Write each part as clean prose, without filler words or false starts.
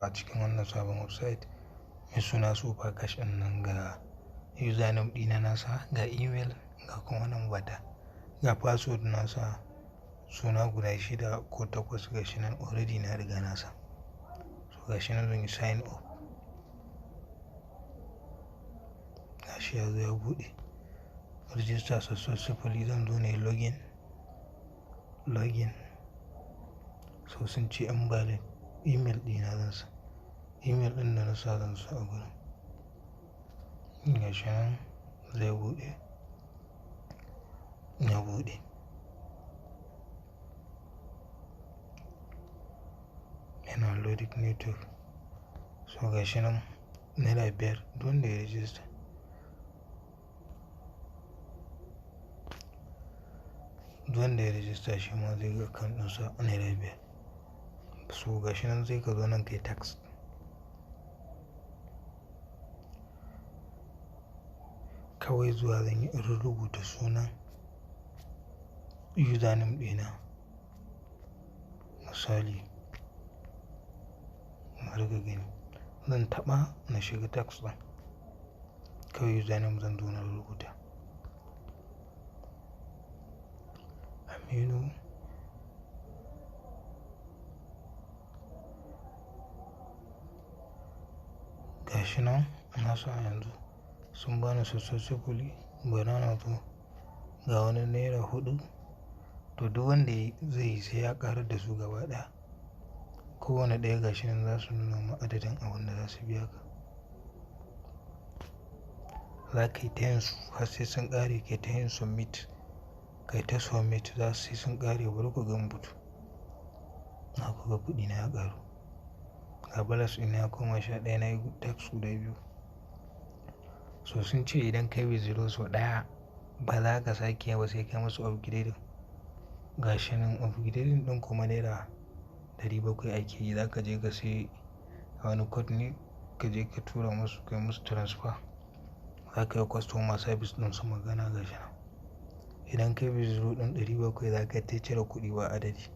a cikin wannan sabon website mai suna super cash ɗin nan ga username ɗina nasa, ga email, ga kuma number ta, ga password nasa suna guda 6 ko 8 ga shi nan already na riga nasa. So ga shi nan zan yi sign up. Ga shi ya zo ya buɗe. Register successfully, zan zo ne login. So sun ce invalid. Email ɗina zan sa. Email ɗin da na sa zan sa a gurin. Ga shi nan zai buɗe. Ya buɗe. Yana loading network. So ga shi nan naira 5 don da ya register. Wanda ya register shi ma zai ga account ɗinsa naira 5. So ga shi nan zai ka zo nan kai tax. Kawai zuwa zan yi rubuta sunan username ɗina. Misali, riga gani. Zan taɓa na shiga tax ɗin. Kawai username zan zo na rubuta. Aminu. Ga shi nan na sa yanzu sun bani successfully banana to ga wani naira 4. To duk wanda zai yi sai ya ƙarar da su gaba ɗaya. Kowane ɗaya ga shi nan za su nuna ma adadin abin da za su biya ka. Za ka yi ta yin su har sai sun ƙare, kai ta yin submit. Kai ta submit za su yi sun ƙare, bari ku ga mutu. Na ku ga kuɗi na ya ƙaru. Ga balas ɗina ya koma 11, na yi tax guda 2. So sun ce idan kai withdraw so ɗaya ba za ka sake ba sai kai musu upgrading. Ga shi nan upgrading ɗin kuma naira 700 ake yi. Za ka je ka sai wani code ne ka je ka tura musu, kai musu transfer. Za ka yi customer service ɗin su magana. Ga shi nan idan kai withdraw ɗin 700 za ka ta cire kuɗi ba adadi.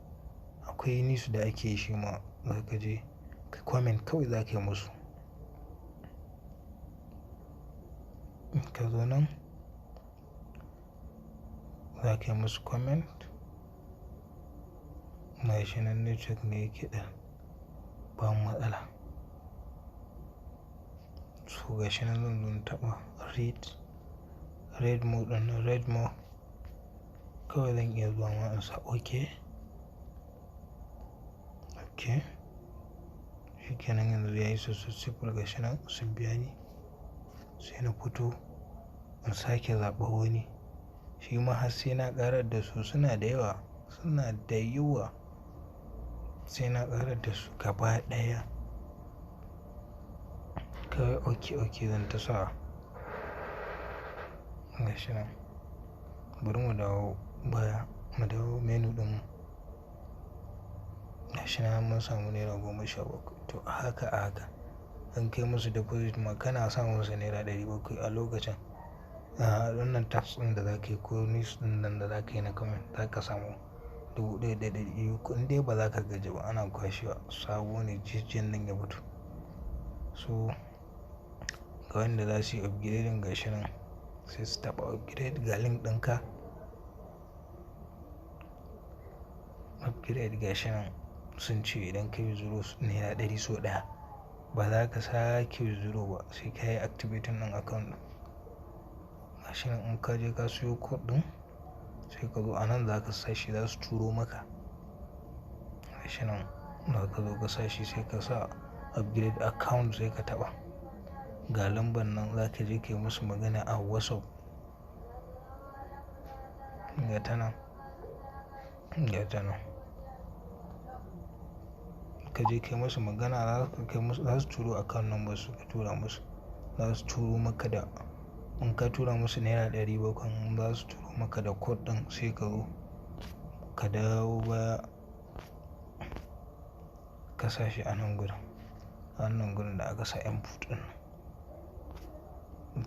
Akwai nisu da ake yi shi ma za ka je ka comment kawai za ka yi musu. Ka zo nan za ka yi musu comment. Ga shi nan network ne yake da ba matsala. So ga shi nan zan zo taɓa read mode ɗin, read more. Kawai zan iya zuwa ma in sa OK. Shi kenan yanzu ya yi successful. Ga shi nan sun biya ni. Sai na fito in sake zaɓa wani. Shi ma har sai na ƙarar da su, suna da yawa. Sai na ƙarar da su gaba ɗaya. Kawai OK zan ta sa. Ga shi nan bari mu dawo baya, mu dawo menu ɗin. Ga shi nan mun samu naira 17. To a haka an kai musu deposit ma kana sa musu naira 700 a lokacin. Wannan tax ɗin da za ka yi ko news ɗin nan da za ka yi na comment za ka samu 1,200. In dai ba za ka gaji ba, ana kwashewa. Sabo ne, jijiyan nan ya fito. So ga wanda za su yi upgrading ga shi nan sai su taɓa upgrade. Ga link ɗinka upgrade. Ga shi nan sun ce idan ka yi withdraw naira 100 so ɗaya ba za ka sake withdraw ba sai ka yi activating ɗin account ɗin. Ga shi nan in ka je ka siyo code ɗin sai ka zo a nan za ka sa shi, za su turo maka. Ga shi nan za ka zo ka sa shi sai ka sa upgrade account sai ka taɓa. Ga lambar nan za ka je ka yi musu magana a WhatsApp. Ga ta nan. Ka je kai musu magana, za su turo account number su ka tura musu. Za su turo maka da, in ka tura musu naira 700 za su turo maka da code ɗin sai ka zo ka dawo baya ka sa shi a nan gurin da aka sa input ɗin.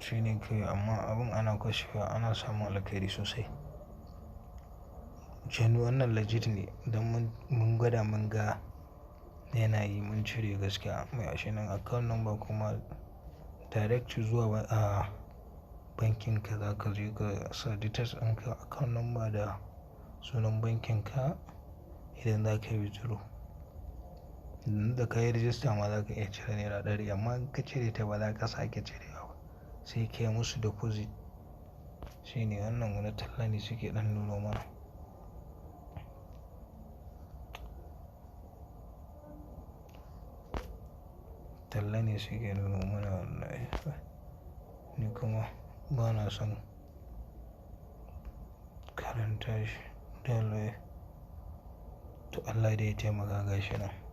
Shi ne kai, amma abin ana kwashewa, ana samun alkhairi sosai. Wannan legit ne don mun gwada mun ga yana yi mun cire gaskiya mai shi nan account number kuma direct zuwa a bankin ka za ka je ka sa details ɗinka account number da sunan bankin ka idan za ka yi withdraw. Da ka yi register ma za ka iya cire naira 100 amma in ka cire ta ba za ka sake cirewa ba sai ka yi musu deposit. Shi ne wannan wani talla ne suke ɗan nuno mana. Talla ne suke nuno mana wallahi. Ni kuma ba na son karanta shi dole to Allah dai ya taimaka gashi nan.